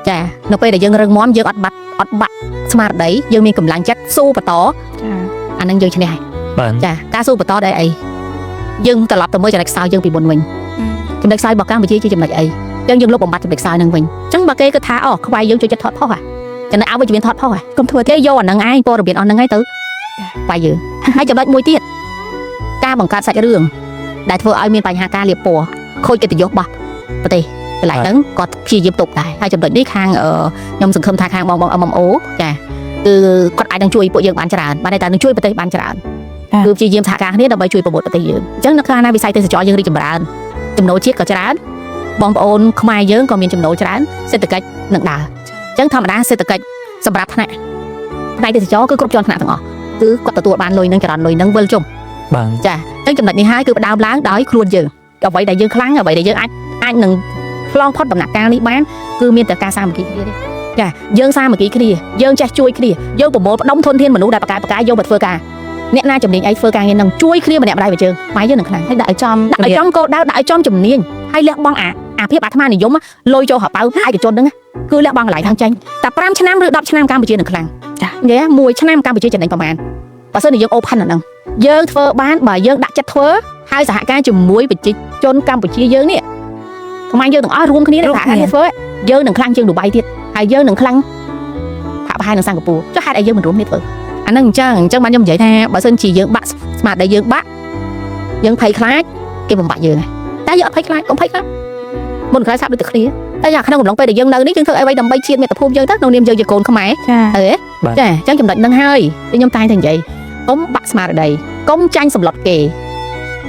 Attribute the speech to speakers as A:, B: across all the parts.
A: ចានៅពេលដែលយើងរឹងមាំយើងអត់បាត់ស្មារតីយើងមានកម្លាំងចិត្តស៊ូបន្តចាអានឹងយើងឈ្នះហើយចាការស៊ូបន្តដែលអីយើងត្រឡប់ទៅមើលចំណុចខ្សោយយើងពីមុនវិញចំណុចខ្សោយរបស់កម្ពុជាជាចំណុចអីយើងលុបបំបត្តិចំណុចខ្សោយហ្នឹងវិញអញ្ចឹងបើគេគិតថាអូខ្វាយយើងជួយចិត្តថតផុសចំណុចអវិជ្ជមានថតផុសកុំធ្វើទេយកអាហ្នឹងឯងព័ត៌មានអស់ហ្នឹងឯងទៅបាយយើងហើយចំណុចមួយទៀតការបង្កើតសាច់រឿងដែលធ្វើឲ្យមានបញ្ហាការលាបពណ៌ខូចកិត្តិយសរបស់ប្រទេសកន្លែងហ្នឹងគាត់ព្យាយាមទប់ដែរហើយចំណុចនេះខាងខ្ញុំសង្ឃឹមថាខាងបង MMO ចាគឺគាត់អាចនឹងជួយពួកយើងបានច្រើនបានតែនឹងជួយប្រទេសបានច្រើនគឺព្យាយាមសហការគ្នាដើម្បីជួយប្រមូលប្រទេសយើងអញ្ចឹងនៅខាងណាវិស័យទេសចរយើងរីកចម្រើនចំណូលជាតិក៏ច្រើនបងប្អូនខ្មែរយើងក៏មានចំណូលច្រើនសេដ្ឋកិច្ចនឹងដើរអញ្ចឹងធម្មតាសេដ្ឋកិច្ចសម្រាប់ផ្នែកទេសចរគឺគ្រប់ជាន់ថ្នាក់ទាំងអស់គឺគាត់ទទួលបានលុយនឹងចរន្តលុយនឹងវិលជុំបាទចាអញ្ចឹងចំណុចនេះហើយគឺផ្ដើមឡើងដោយខ្លួនយើងអ្វីដែលយើងខ្លាំងអ្វីដែលយើងអាចនឹងឆ្លងផុតដំណាក់កាលនេះបានគឺមានតែការសាមគ្គីគ្នាទេចាយើងសាមគ្គីគ្នាយើងចេះជួយគ្នាយើងប្រមូលផ្ដុំធនធានមនុស្សដែលបកកាយយកមកធ្វើការអ្នកណាជំនាញអីធ្វើការងារនឹងជួយគ្នាម្នាក់ម្ដាយvớiជើងម៉ែយើងនឹងខ្លាំងហើយដាក់ឲ្យចំគោលដៅដាក់ឲ្យចំជំនាញហើយលះបង់អាភាពអាត្មានិយមលុយចូលហៅឯកជនហ្នឹងគឺលះបង់កន្លែងខាងចាញ់តែ5ឆ្នាំឬ10ឆ្នាំកម្ពុជានឹងខ្លាំងចានិយាយ1ឆ្នាំកម្ពុជាចំណេញប្រហែលបើសិនជាយើង open អាហ្នឹងយើងធ្វើបានបើយើងដាក់ចិត្តធ្វើហើយសហការជាមួយប្រជាជនកម្ពុជាយើងនេះខ្មែរយើងទាំងអស់រួមគ្នាសហការគ្នាធ្វើយើងនឹងខ្លាំងជាងឌូបៃទៀតហើយយើងនឹងខ្លាំងហាក់ប្រហែលនឹងសិង្ហបុរីចុះហេតុអីយើងមិនរួមគ្នាធ្វើអាហ្នឹងអញ្ចឹងបានខ្ញុំនិយាយថាបើសិនជាយើងបាក់ស្មារតីយើងបាក់យើងភ័យខ្លាចគេបំបាក់យើងតែយើងអត់ភ័យខ្លាចកុំភ័យខ្លាចមុនក្រោយសាប់ដូចតែគ្នាតែក្នុងកំឡុងពេលដែលយើងនៅនេះយើងធ្វើអ្វីដើម្បីជាតិមាតុភូមិយើងទៅក្នុងនាមយើងជាកូនខ្មែរចាអញ្ចឹងចំណុចហ្នឹងហើយខ្ញុំតែងតែនិយាយកុំបាក់ស្មារតីកុំចាញ់សម្លុតគេ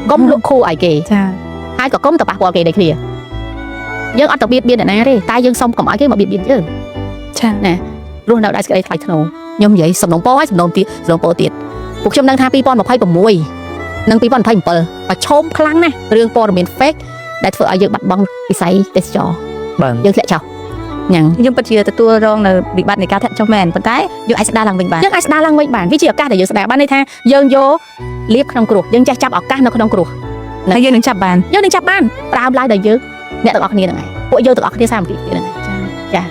A: កុំលក់ខូឲ្យគេចាហើយក៏កុំទៅប៉ះពាល់គេដូចគ្នាយើងអត់ទៅបៀតបៀនអ្នកណាទេតែយើងសុំកុំឲ្យគេមកបៀតបៀនយើងចាណារស់នៅដោយសេចក្តីថ្លៃថ្នូរខ្ញុំនិយាយសំណងពោហើយសំណងពោទៀតពួកខ្ញុំដឹងថា2026និង2027ប្រឈមខ្លាំងណាស់រឿងព័ត៌មាន fake ដែលធ្វើឲ្យយើងបាត់បង់វិស័យទេសចរបាទយើងធ្លាក់ចុះញ៉ាំខ្ញុំពិតជាទទួលរងនៅវិបត្តិនៃការធ្លាក់ចុះមែនប៉ុន្តែយើងអាចស្ដារឡើងវិញបានយើងអាចស្ដារឡើងវិញបានវាជាឱកាសដែលយើងស្ដារបានន័យថាយើងយកលៀបក្នុងគ្រោះយើងចេះចាប់ឱកាសនៅក្នុងគ្រោះហើយយើងនឹងចាប់បានប្រើឡើងដល់យើងអ្នកទាំងអស់គ្នាហ្នឹងឯងពួកយើងទាំងអស់គ្នាសាមគ្គីគ្នាហ្នឹងច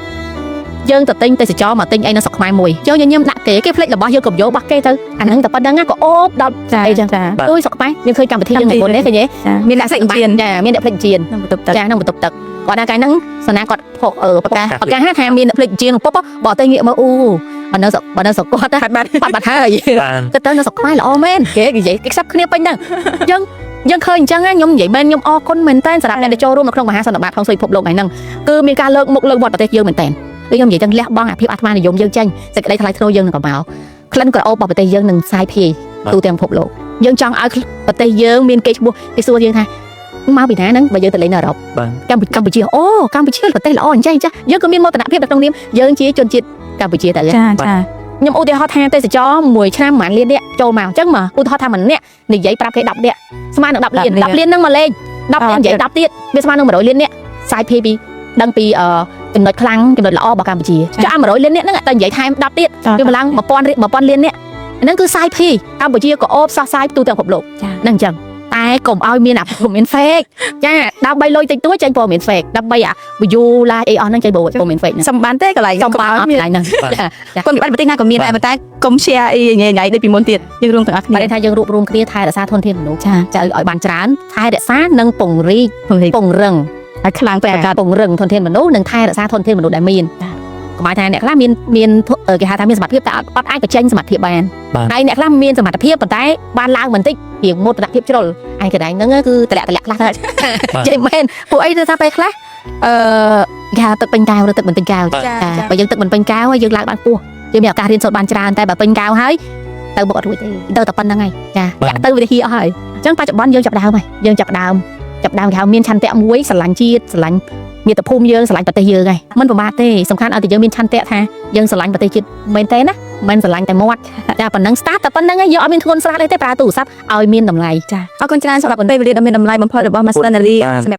A: ាយើងទៅទិញទេសចរមកទិញអីនៅស្រុកខ្មែរមួយយើងញញឹមដាក់គេភ្លេចរបស់យើងក៏យករបស់គេទៅអាហ្នឹងតែប៉ុណ្្នឹងក៏អូបដល់អីចឹងចាដូចស្រុកខ្មែរយើងឃើញកម្មវិធីយើងមុននេះឃើញទេមានអ្នកផ្លេចជៀនចាមានអ្នកផ្លេចជៀនក្នុងបន្ទប់ទឹកចាក្នុងបន្ទប់ទឹកគាត់ដល់កាលហ្នឹងសណាគាត់ផុសប្រកាសថាមានអ្នកផ្លេចជៀនពុបបើទៅងាកមើលអូបើនៅស្រុកគាត់ទៅបាត់ហើយទៅនៅស្រុកខ្មែរល្អមែនគេនិយាយគេខ្សឹបគ្នាពេញហ្នឹងយើងឃើញអញ្ចឹងខ្ញុំនិយាយមែនខ្ញុំអរគុណមែនតើសម្រាប់អ្នកដែលចូលរួមនៅក្នុងមហាសន្និបាតក្នុងពិភពលោកហ្នឹងគឺមានការលើកមុខលើកវត្តប្រទេសយើងមែនតើដូចខ្ញុំនិយាយទាំងលះបង់អាភាពអាត្មានិយមយើងចេញសេចក្តីថ្លៃថ្នូរយើងនឹងក៏មកក្លិនក្រអូបរបស់ប្រទេសយើងនឹងសាយភាយទូទាំងពិភពលោកយើងចង់ឲ្យប្រទេសយើងមានកេរ្តិ៍ឈ្មោះគេសួរយើងថាមកពីណាហ្នឹងបើយើងទៅលេងនៅអឺរ៉ុបកម្ពុជាអូកម្ពុជាប្រទេសល្អអញ្ចឹងចាយើងក៏មានមោទនភាពនៅក្នុងនាមយើងជាជនជាតិកម្ពុជាទៅចាខ្ញុំឧទាហរណ៍ថាទេសចរមួយឆ្នាំប្រហែលលាននាក់ចូលមកអញ្ចឹងមកឧទាហរណ៍ថាម្នាក់និយាយប្រាប់គេ10នាក់ស្មើនឹង10លានហ្នឹងមកលេង10នាក់និយាយ10ទៀតវាស្មើនឹង100លាននាក់សាយភាយពីដឹងពីចំណុចខ្លាំងចំណុចល្អរបស់កម្ពុជាចុះឲ្យ100លាននាក់ហ្នឹងតែនិយាយថែម10ទៀតវាកម្លាំង1000លាននាក់ហ្នឹងគឺសាយភាយកម្ពុជាក៏អូបសោះសាយទូទាំងពិភពលោកហ្នឹងអញ្ចឹងតែកុំឲ្យមានអាព័ត៌មាន fake ចាដើម្បីលុយតិចតួចចេញព័ត៌មាន fake ដើម្បីអា view like អីអស់ហ្នឹងចេញព័ត៌មាន fake ហ្នឹងសំបានទេកន្លែងសំបានកន្លែងហ្នឹងគុណវិបត្តិប្រទេសណាក៏មានដែរប៉ុន្តែកុំ share អីញ៉ៃដូចពីមុនទៀតយើងរួមទាំងអស់គ្នាថាយើងរួបរวมគ្នាថែរក្សាធនធានមនុស្សចាឲ្យបានច្រើនថែរក្សានិងពង្រីកពង្រឹងហើយខ្លាំងទៅការពង្រឹងធនធានមនុស្សនិងថែរក្សាធនធានមនុស្សដែលមានកុំឲ្យថាអ្នកខ្លះមានគេហៅថាមានសមត្ថភាពតែអត់អាចបញ្ចេញសមត្ថភាពបានហើយអ្នកខ្លះមានសមត្ថភាពប៉ុន្តែបានឡើងបន្តិចរៀងមោទនភាពជ្រុលឯកន្លែងហ្នឹងគឺតម្លាក់ខ្លះទៅចេះមែនពួកអីទៅថាពេលខ្លះគេហៅទឹកពេញកែវឬទឹកមិនពេញកែវចាបើយើងទឹកមិនពេញកែវហើយយើងឡើងបានពោះយើងមានឱកាសរៀនសូត្របានច្រើនតែបើពេញកែវហើយទៅមកអត់រួចទេទៅតែប៉ុណ្្នឹងហើយចាទៅវិធីអស់ហើយអញ្ចឹងបច្ចុប្បន្នយើងចាប់ដើមហើយយើងចាប់ដើមគេហៅមានឆន្ទៈមួយស្រឡាញ់ជាតិស្រឡាញ់មាតុភូមិយើងស្រឡាញ់ប្រទេសយើងហើយមិនប្រមាទទេសំខាន់ឲ្យតែយើងមានឆន្ទៈថាយើងស្រឡាញ់ប្រទេសជាតិមែនទេណាមិនស្រឡាញ់តែមាត់ចាប៉ុណ្ណឹង start តែប៉ុណ្្នឹងហើយយើងអត់មានធ្ងន់ស្រាលទេប្រើទូរស័ព្ទឲ្យមានតម្លៃចាអរគុណច្រើនសម្រាប់ពេលវេលាដ៏មានតម្លៃបំផុតរបស់ Master Nali សម្រាប់